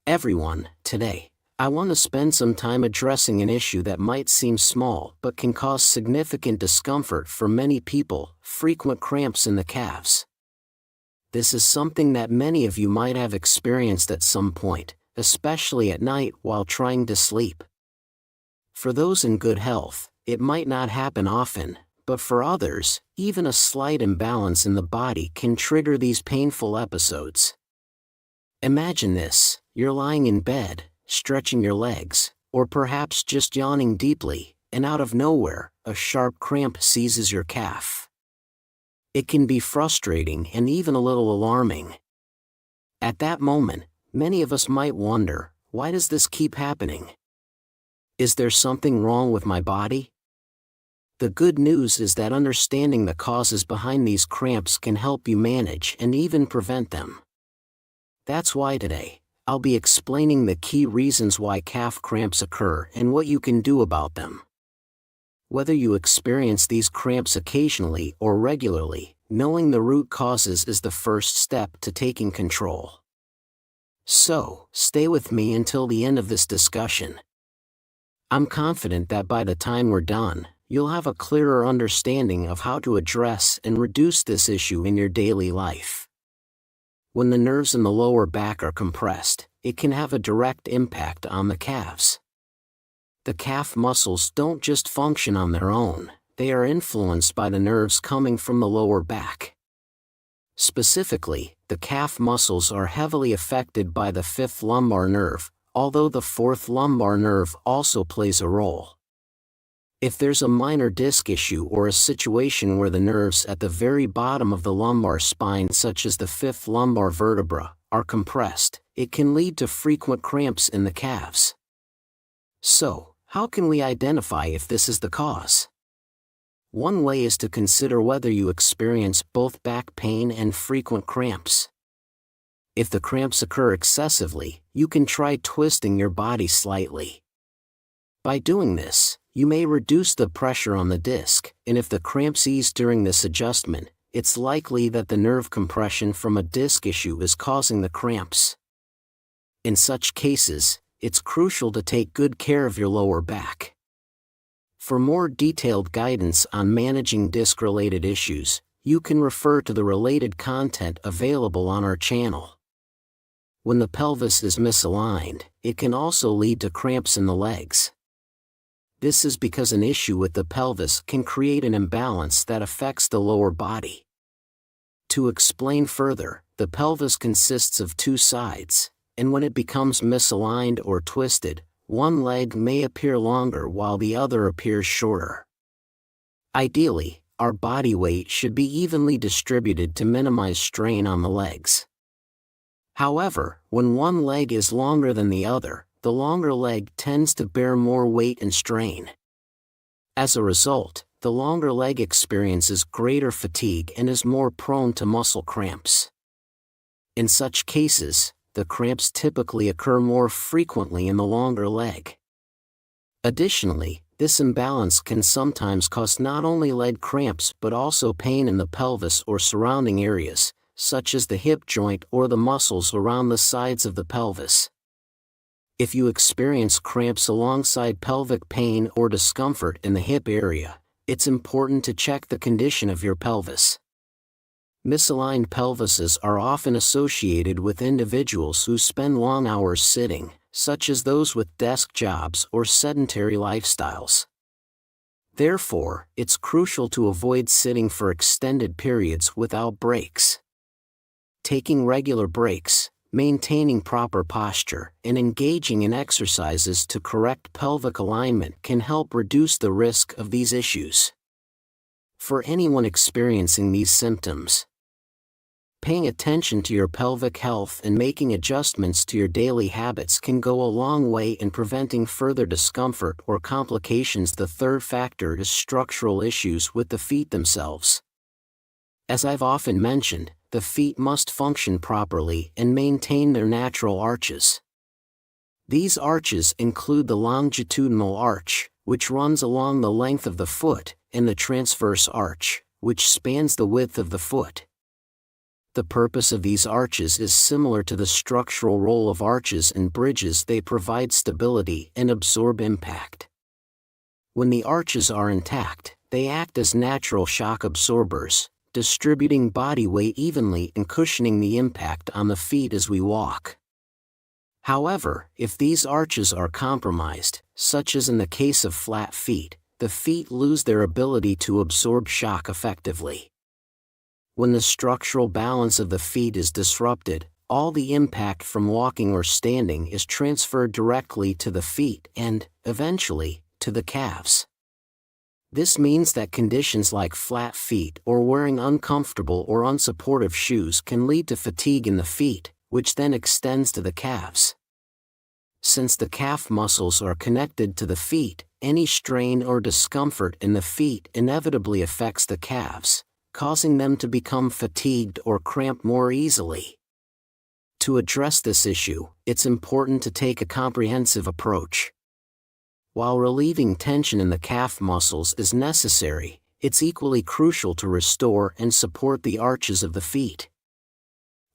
Everyone, today, I want to spend some time addressing an issue that might seem small but can cause significant discomfort for many people: frequent cramps in the calves. This is something that many of you might have experienced at some point, especially at night while trying to sleep. For those in good health, it might not happen often, but for others, even a slight imbalance in the body can trigger these painful episodes. Imagine this: you're lying in bed, stretching your legs, or perhaps just yawning deeply, and out of nowhere, a sharp cramp seizes your calf. It can be frustrating and even a little alarming. At that moment, many of us might wonder, why does this keep happening? Is there something wrong with my body? The good news is that understanding the causes behind these cramps can help you manage and even prevent them. That's why today, I'll be explaining the key reasons why calf cramps occur and what you can do about them. Whether you experience these cramps occasionally or regularly, knowing the root causes is the first step to taking control. So, stay with me until the end of this discussion. I'm confident that by the time we're done, you'll have a clearer understanding of how to address and reduce this issue in your daily life. When the nerves in the lower back are compressed, it can have a direct impact on the calves. The calf muscles don't just function on their own, they are influenced by the nerves coming from the lower back. Specifically, the calf muscles are heavily affected by the fifth lumbar nerve, although the fourth lumbar nerve also plays a role. If there's a minor disc issue or a situation where the nerves at the very bottom of the lumbar spine, such as the fifth lumbar vertebra, are compressed, it can lead to frequent cramps in the calves. So, how can we identify if this is the cause? One way is to consider whether you experience both back pain and frequent cramps. If the cramps occur excessively, you can try twisting your body slightly. By doing this, you may reduce the pressure on the disc, and if the cramps ease during this adjustment, it's likely that the nerve compression from a disc issue is causing the cramps. In such cases, it's crucial to take good care of your lower back. For more detailed guidance on managing disc-related issues, you can refer to the related content available on our channel. When the pelvis is misaligned, it can also lead to cramps in the legs. This is because an issue with the pelvis can create an imbalance that affects the lower body. To explain further, the pelvis consists of two sides, and when it becomes misaligned or twisted, one leg may appear longer while the other appears shorter. Ideally, our body weight should be evenly distributed to minimize strain on the legs. However, when one leg is longer than the other, the longer leg tends to bear more weight and strain. As a result, the longer leg experiences greater fatigue and is more prone to muscle cramps. In such cases, the cramps typically occur more frequently in the longer leg. Additionally, this imbalance can sometimes cause not only leg cramps but also pain in the pelvis or surrounding areas, such as the hip joint or the muscles around the sides of the pelvis. If you experience cramps alongside pelvic pain or discomfort in the hip area, it's important to check the condition of your pelvis. Misaligned pelvises are often associated with individuals who spend long hours sitting, such as those with desk jobs or sedentary lifestyles. Therefore, it's crucial to avoid sitting for extended periods without breaks. Taking regular breaks, maintaining proper posture, and engaging in exercises to correct pelvic alignment can help reduce the risk of these issues. For anyone experiencing these symptoms, paying attention to your pelvic health and making adjustments to your daily habits can go a long way in preventing further discomfort or complications. The third factor is structural issues with the feet themselves. As I've often mentioned, the feet must function properly and maintain their natural arches. These arches include the longitudinal arch, which runs along the length of the foot, and the transverse arch, which spans the width of the foot. The purpose of these arches is similar to the structural role of arches and bridges. They provide stability and absorb impact. When the arches are intact, they act as natural shock absorbers, distributing body weight evenly and cushioning the impact on the feet as we walk. However, if these arches are compromised, such as in the case of flat feet, the feet lose their ability to absorb shock effectively. When the structural balance of the feet is disrupted, all the impact from walking or standing is transferred directly to the feet and, eventually, to the calves. This means that conditions like flat feet or wearing uncomfortable or unsupportive shoes can lead to fatigue in the feet, which then extends to the calves. Since the calf muscles are connected to the feet, any strain or discomfort in the feet inevitably affects the calves, causing them to become fatigued or cramp more easily. To address this issue, it's important to take a comprehensive approach. While relieving tension in the calf muscles is necessary, it's equally crucial to restore and support the arches of the feet.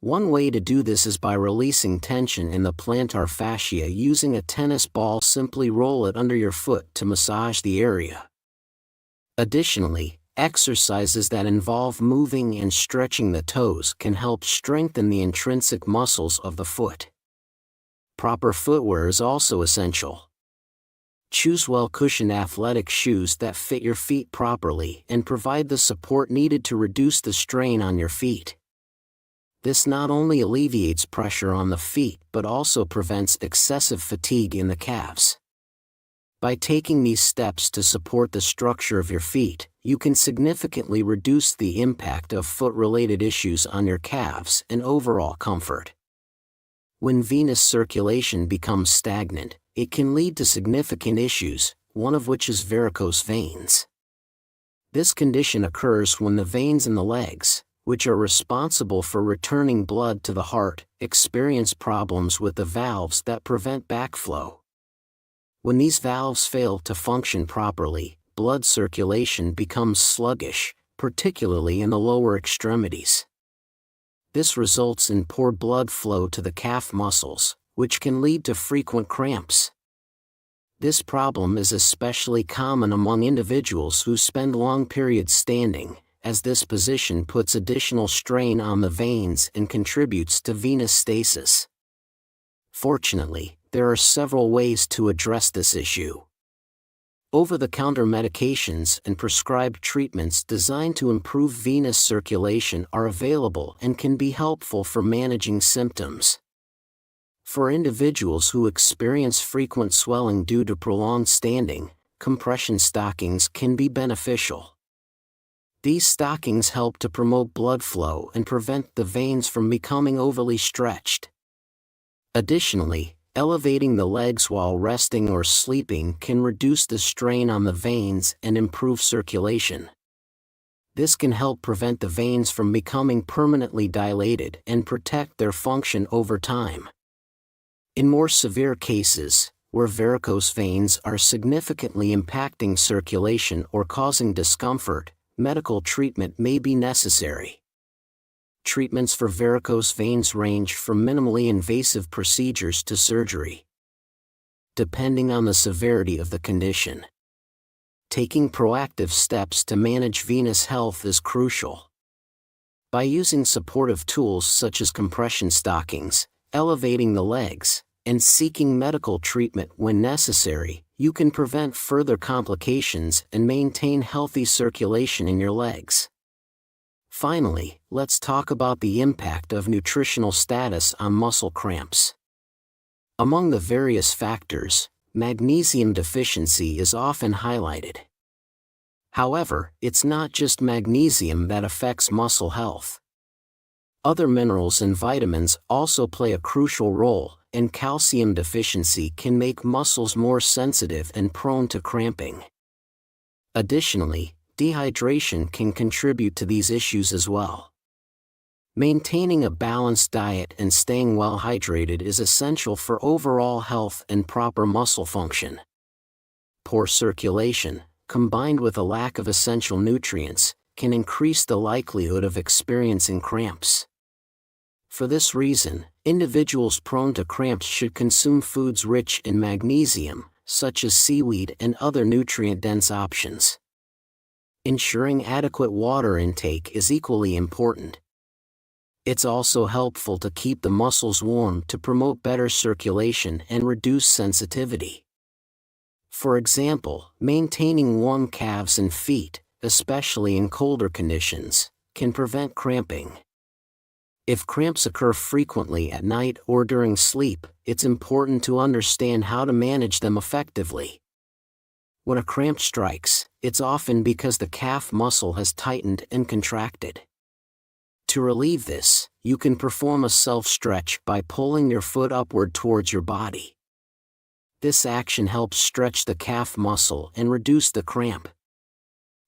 One way to do this is by releasing tension in the plantar fascia using a tennis ball. Simply roll it under your foot to massage the area. Additionally, exercises that involve moving and stretching the toes can help strengthen the intrinsic muscles of the foot. Proper footwear is also essential. Choose well-cushioned athletic shoes that fit your feet properly and provide the support needed to reduce the strain on your feet. This not only alleviates pressure on the feet but also prevents excessive fatigue in the calves. By taking these steps to support the structure of your feet, you can significantly reduce the impact of foot-related issues on your calves and overall comfort. When venous circulation becomes stagnant, it can lead to significant issues, one of which is varicose veins. This condition occurs when the veins in the legs, which are responsible for returning blood to the heart, experience problems with the valves that prevent backflow. When these valves fail to function properly, blood circulation becomes sluggish, particularly in the lower extremities. This results in poor blood flow to the calf muscles, which can lead to frequent cramps. This problem is especially common among individuals who spend long periods standing, as this position puts additional strain on the veins and contributes to venous stasis. Fortunately, there are several ways to address this issue. Over-the-counter medications and prescribed treatments designed to improve venous circulation are available and can be helpful for managing symptoms. For individuals who experience frequent swelling due to prolonged standing, compression stockings can be beneficial. These stockings help to promote blood flow and prevent the veins from becoming overly stretched. Additionally, elevating the legs while resting or sleeping can reduce the strain on the veins and improve circulation. This can help prevent the veins from becoming permanently dilated and protect their function over time. In more severe cases, where varicose veins are significantly impacting circulation or causing discomfort, medical treatment may be necessary. Treatments for varicose veins range from minimally invasive procedures to surgery, depending on the severity of the condition. Taking proactive steps to manage venous health is crucial. By using supportive tools such as compression stockings, elevating the legs, and seeking medical treatment when necessary, you can prevent further complications and maintain healthy circulation in your legs. Finally, let's talk about the impact of nutritional status on muscle cramps. Among the various factors, magnesium deficiency is often highlighted. However, it's not just magnesium that affects muscle health. Other minerals and vitamins also play a crucial role, and calcium deficiency can make muscles more sensitive and prone to cramping. Additionally, dehydration can contribute to these issues as well. Maintaining a balanced diet and staying well hydrated is essential for overall health and proper muscle function. Poor circulation, combined with a lack of essential nutrients, can increase the likelihood of experiencing cramps. For this reason, individuals prone to cramps should consume foods rich in magnesium, such as seaweed and other nutrient-dense options. Ensuring adequate water intake is equally important. It's also helpful to keep the muscles warm to promote better circulation and reduce sensitivity. For example, maintaining warm calves and feet, especially in colder conditions, can prevent cramping. If cramps occur frequently at night or during sleep, it's important to understand how to manage them effectively. When a cramp strikes, it's often because the calf muscle has tightened and contracted. To relieve this, you can perform a self-stretch by pulling your foot upward towards your body. This action helps stretch the calf muscle and reduce the cramp.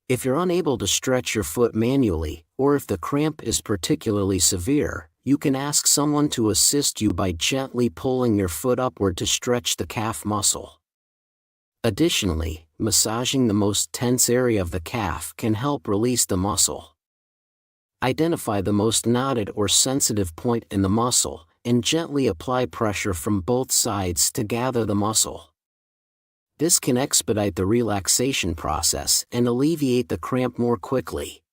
If you're unable to stretch your foot manually, or if the cramp is particularly severe, you can ask someone to assist you by gently pulling your foot upward to stretch the calf muscle. Additionally, massaging the most tense area of the calf can help release the muscle. Identify the most knotted or sensitive point in the muscle, and gently apply pressure from both sides to gather the muscle. This can expedite the relaxation process and alleviate the cramp more quickly.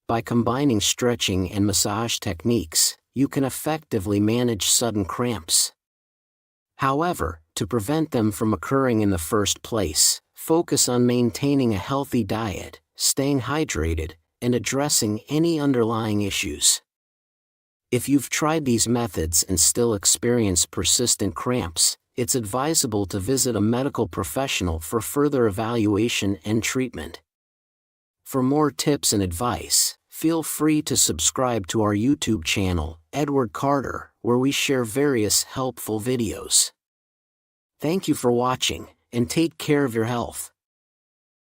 By combining stretching and massage techniques, you can effectively manage sudden cramps. However, to prevent them from occurring in the first place, focus on maintaining a healthy diet, staying hydrated, and addressing any underlying issues. If you've tried these methods and still experience persistent cramps, it's advisable to visit a medical professional for further evaluation and treatment. For more tips and advice, feel free to subscribe to our YouTube channel, Edward Carter, where we share various helpful videos. Thank you for watching, and take care of your health.